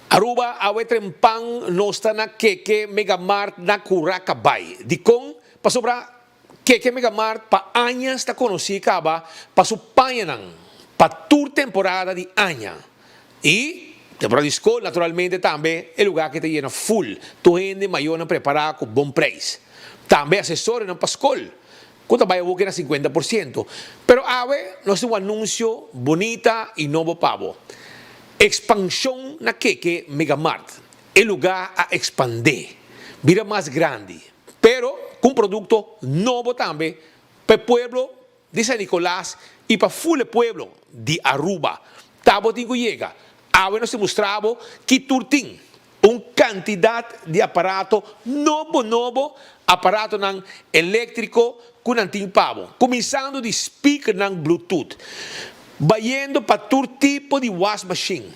Aruba awe trempang nosta na keke megamart na Curacabay. Dikong pasobra keke megamart pa anyas na konosi kaba pasupanya ng patur temporada di anya. E temporada di school naturalmente tambe el lugar que te llena full. Tu gente mayor na preparada com bom preço. Tambe assessore ng paskol. Kung tabayo na 50%. Pero awe, no es un anuncio bonita y novo pavo. Expansión na keke Megamart. El lugar a expandir. Vira más grande. Pero con producto novo también para el pueblo de San Nicolás y para full pueblo de Aruba. Tabo tingo llega. Awe nos mostraba que turtin una cantidad de aparato novo aparato ng eléctrico con anting pavo. Começando de speaker ng Bluetooth. Bayendo para todo tipo de wash machine,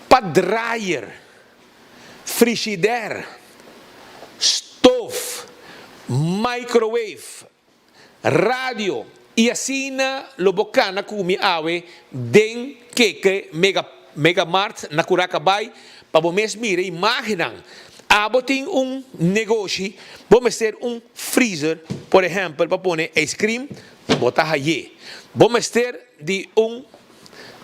para dryer, frigider, stove, microwave, radio, e assim lo bocana kumi awe den keke megamart na Curacabay para vocês mire imaginam aboting negócio vamos ter freezer por exemplo para pôr ice cream botar aí vamos ter de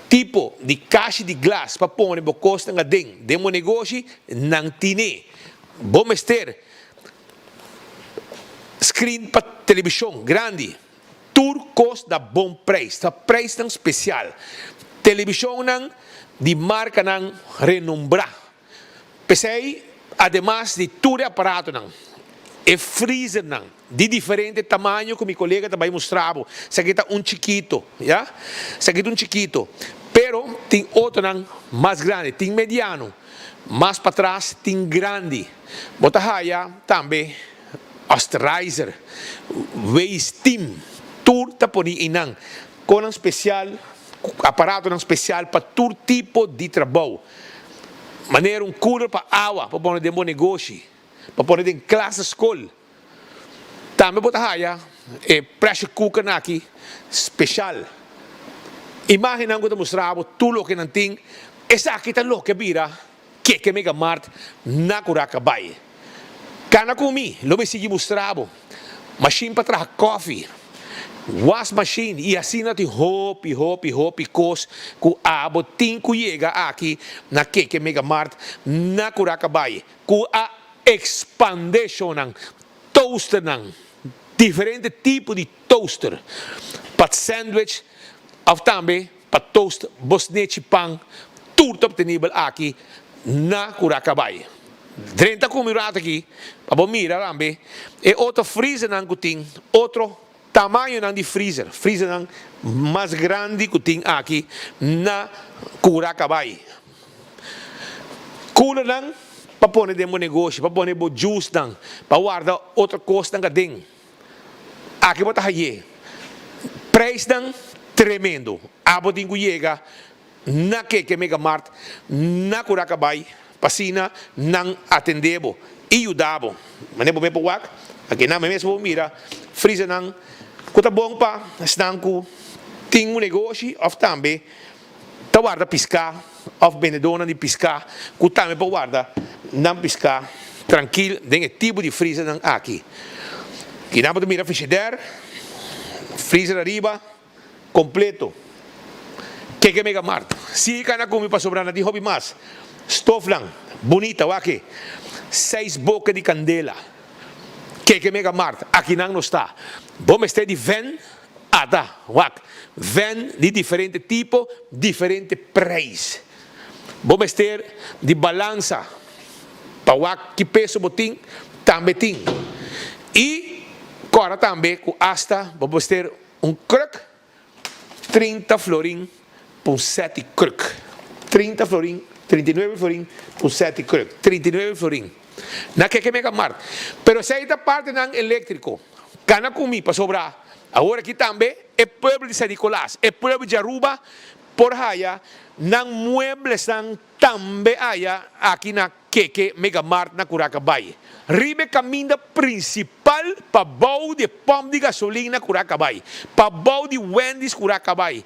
tipo de caixa de glass para pôr no costa nga demo negócio não tine vamos ter screen para televisão grande turcos da bom preço tá preço tão especial televisão não de marca não renombrada pensei además de todo aparato não e freezer não de diferente tamanho que meu colega também mostrava se aqui está chiquito já se aqui chiquito pero tem outro não mais grande tem mediano mais para trás tem grande bota aí também Osterizer Steam tur tá por aí não com um especial aparato não especial para todo tipo de trabalho maneira cooler para água para pôr dentro do negócio para pôr dentro classe escola também botar aí pressure cooker aqui especial imagina que eu mostrava tudo o que não tem essa aqui está louca vira que Megamart na Curacabay cana comigo lo me sigue mostrava machine para trazer coffee wash machine e assim não tem hopi cos que a botin que chega aqui na que Megamart na Curacabay que a expansion ng toaster ng diferente tipo de toaster para sandwich ou também para toast bosnete pão tudo obtenível aqui na Curacabay 30 comunidades aqui para mirar também e outro freezer ng kuting outro tamanho ng de freezer ng mais grande que tem aqui na Curacabay cooler ng para pôr dentro do negócio para pôr juice ng para guardar outra coisa ng ding aqui bota aí preço ng tremendo abo din ko chega na que Megamart na Curacabay pasina ng atendebo e ajudabo manebo me powak aqui na mesmo mira freezer ng kuta bom pa estão com tem negócio of também tá guarda piscar of vendedora de piscar que também para guarda não piscar tranquilo tem tipo de freezer ng aqui que na para mira frigider freezer arriba completo que Megamart se kana comi para sobrar na di hobby mas stove lang bonita wake 6 boca de candela que Megamart aqui não está vamos ter de van ada wak van de diferente tipo diferente preço vamos ter de balança para wak que peso botin também tem e agora também com hasta vamos ter kruk 30 florin por 7 kruk 30 florin 39 florin por 7 kruk 39 florin na que Megamart pero essa é a parte ng elétrico cana comi para sobrar agora aqui também é pueblo de San Nicolás é pueblo de Aruba por haya ng muebles ng também haya aqui na que Megamart na Curacabay ribe caminho principal para bau de pom de gasolina Curacabay para bau de Wendy's Curacabay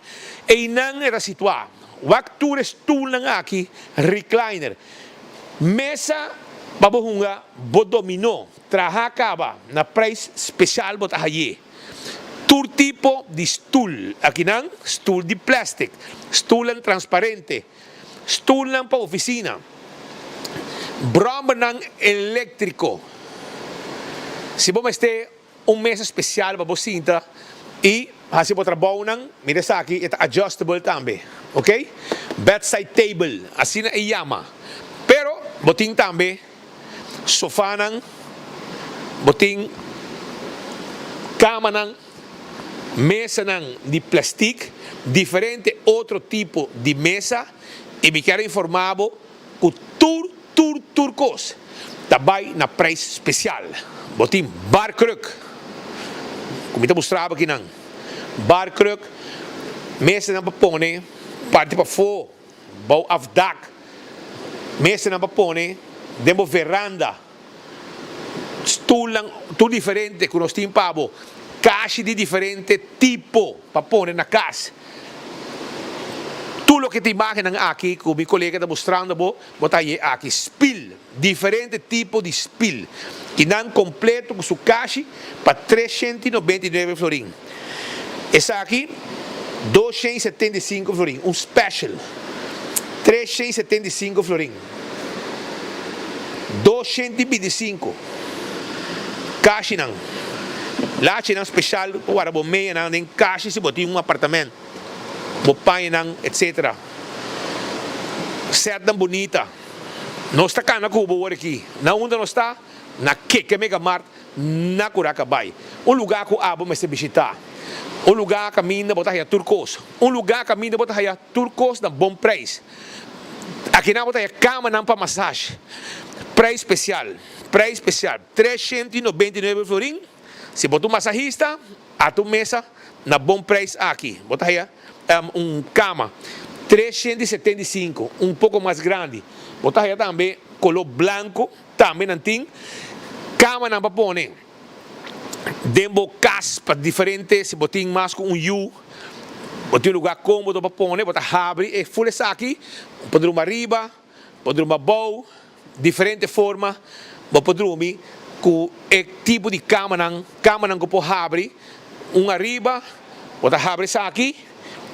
e não era situado Wak tourist stoel lang aki, recliner. Mesa babohunga bo dominó traha acaba na price special bota haye. Tur tipo de stool, aqui não, stool de plástico, stool transparente, stool para oficina, broma não elétrico. Se você ter mesa especial para você sinta e se você trabalhar mira sa aqui, é adjustable também, ok? Bedside table, assim na iyama. Pero boting também sofá nang, boting cama nang, mesa nang de plástico, diferente outro tipo de mesa, e me quero informado que turcos também na preço especial. Botim bar kruk, como eu mostrava aqui nang, bar kruk, mesa nang papone, parte para fora, bau afdak, mesa nang papone, demo veranda, stool diferente, con uno stimpavo, caixa de diferente tipo, para pôr na casa. Tudo o que te imaginan aqui, que o meu colega está mostrando, botar aí aqui, spill, diferente tipo de spill, que não completo com sua caixa, para 399 florin. Essa aqui, 275 florin, special, 375 florin. 225 caixa não lá tinha especial para o meia não nem caixa se botar apartamento o pai não etc certa bonita não está cá na Cuba aqui na onde não está na que Mega Mart na Curacabai lugar que abo mas se visitar lugar caminho botar aí turcos lugar caminho botar aí turcos na bom preço aqui na botar aí cama não para massagem. Preço especial, 399 florin. Se botar um massagista, a tua mesa, na bom preço aqui. Bota aí cama, 375, pouco mais grande. Bota aí também, color branco, também não tem. Cama não para pôr, dembo caspa diferente, se botar mais com U. Botar lugar cômodo para pôr, bota abre, e folha aqui, pode uma riba, pode uma bowl. Diferente forma, você pode dormir com o tipo de cama não que pode abrir, arriba, você abre aqui,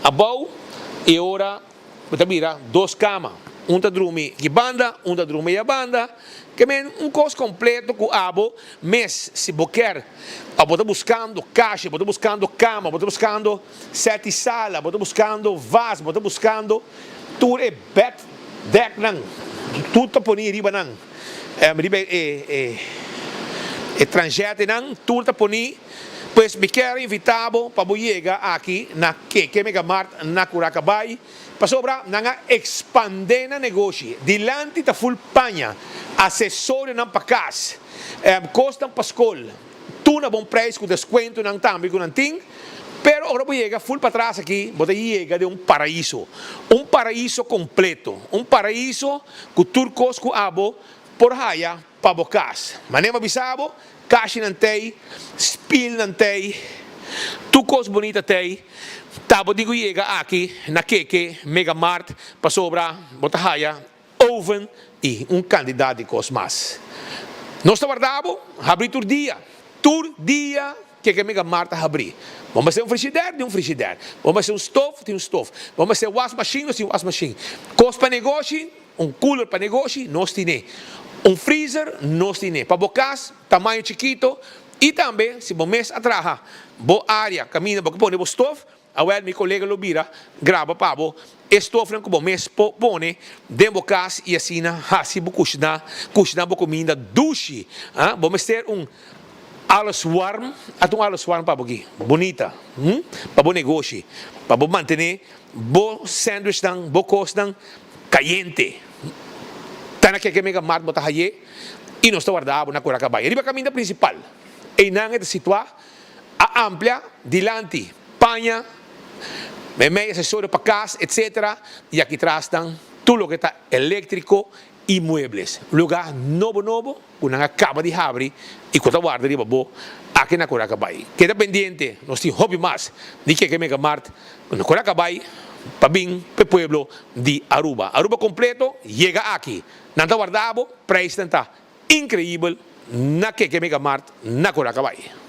a boa, e agora você vira duas camas, está dormir aqui banda, está dormir a banda, que é coisa completo com abo, mas se você quer, você está buscando caixa, você está buscando cama, você está buscando sete sala, você está buscando vaso, você está buscando tudo é bed deck não. Tudo por aí riba não, riba estrangeiro não, tudo por aí, pois me quero invitado para chegar aqui na que Mega Mart na Curacabai, para sobra na expandir o negócio, dilante da full panha, assessório não para casa, custa para escola, tudo na bom preço com desconto não também com não tem. Pero agora vou chegar full para trás aqui, vou chegar de paraíso completo, paraíso com turcos com abo por raia para bocas. Manema bisabo, caixa não tem, spill não tem, turcos bonita tem. Tabo digo chega aqui na que Mega Mart para sobra, bota raia, oven e candidato de cosmas. Nós está guardado, abrir tur dia que Mega Mart abrir. Vamos ser frigideira, tem frigideira. Vamos ser stove, tem stove. Vamos ser wash machine, tem wash machine. Costa para negócio, cooler para negócio, nós temos. Freezer, nós temos. Para bocas, tamanho chiquito. E também, se você atrás, boa área, caminha, você põe o stove, meu colega Lobira grava para o stove, que você põe dentro da casa e assim, assim, você cozinha a comida, duche. Vamos ter alles warm, atong alles warm pa bogi, bonita, pa bo negócio, pa bo mantener, bo sandwich nang, bo kos nang, caliente. Tana que Mega Mart bota haye, e nós está guardado na Curacabai. Riba caminho principal, e nang esta situa a amplia, dilante, panha, meia acessório para casa, etc. E aqui atrás estão tudo que está elétrico e muebles. Lugar novo, com uma cama de abre e com a guarda de babo aqui na Curacabai. Queda pendiente, nós temos hobby mais de que Mega Mart na Curacabai, para bem del pueblo de Aruba. Aruba completo llega aquí. Nanta guardabo, precio nanta increíble, na que mega mart, na Coracabay.